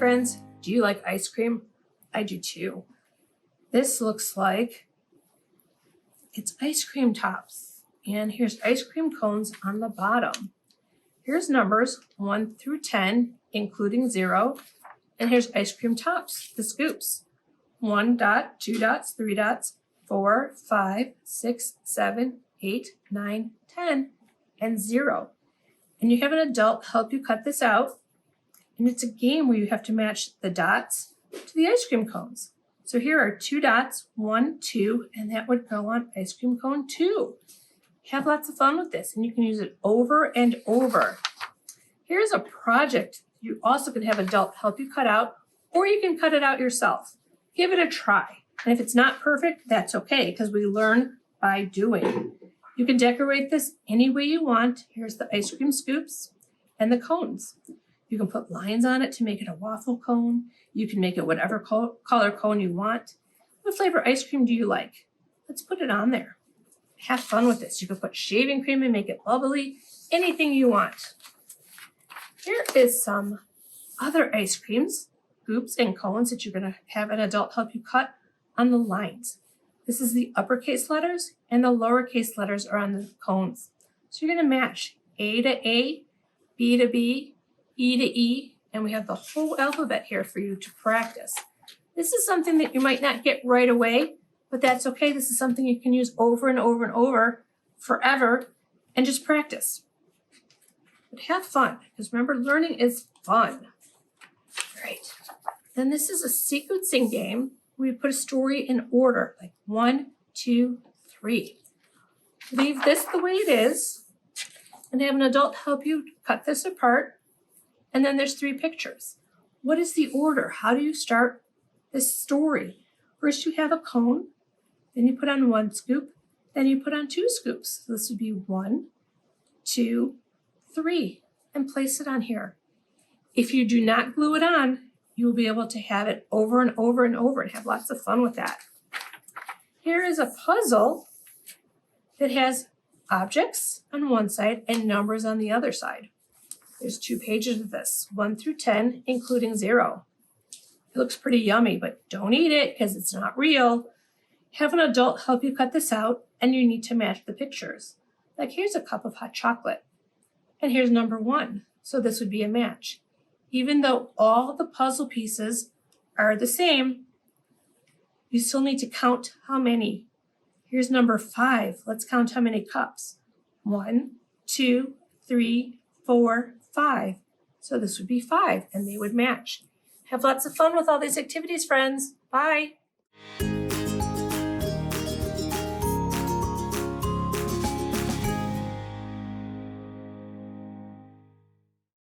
friends, do you like ice cream? I do too. This looks like it's ice cream tops. And here's ice cream cones on the bottom. Here's numbers 1 through 10, including 0. And here's ice cream tops, the scoops. 1 dot, 2 dots, 3 dots, 4, 5, 6, 7, 8, 9, 10, and 0. And you have an adult help you cut this out. And it's a game where you have to match the dots to the ice cream cones. So here are 2 dots, 1, 2, and that would go on ice cream cone 2. Have lots of fun with this, and you can use it over and over. Here's a project you also can have adult help you cut out, or you can cut it out yourself. Give it a try. And if it's not perfect, that's okay, because we learn by doing. You can decorate this any way you want. Here's the ice cream scoops and the cones. You can put lines on it to make it a waffle cone. You can make it whatever color cone you want. What flavor ice cream do you like? Let's put it on there. Have fun with this. You can put shaving cream and make it bubbly, anything you want. Here is some other ice creams, scoops, and cones that you're going to have an adult help you cut on the lines. This is the uppercase letters, and the lowercase letters are on the cones. So you're going to match A to A, B to B, E to E, and we have the whole alphabet here for you to practice. This is something that you might not get right away, but that's okay. This is something you can use over and over and over forever and just practice. But have fun, because remember, learning is fun. All right. Then this is a sequencing game where we put a story in order, like 1, 2, 3. Leave this the way it is and have an adult help you cut this apart. And then there's 3 pictures. What is the order? How do you start this story? First you have a cone, then you put on 1 scoop, then you put on 2 scoops. So this would be 1, 2, 3, and place it on here. If you do not glue it on, you will be able to have it over and over and over and have lots of fun with that. Here is a puzzle that has objects on one side and numbers on the other side. There's 2 pages of this, 1 through 10, including 0. It looks pretty yummy, but don't eat it because it's not real. Have an adult help you cut this out, and you need to match the pictures. Like here's a cup of hot chocolate, and here's number 1. So this would be a match. Even though all the puzzle pieces are the same, you still need to count how many. Here's number 5. Let's count how many cups. 1, 2, 3, 4, 5. So this would be 5, and they would match. Have lots of fun with all these activities, friends. Bye.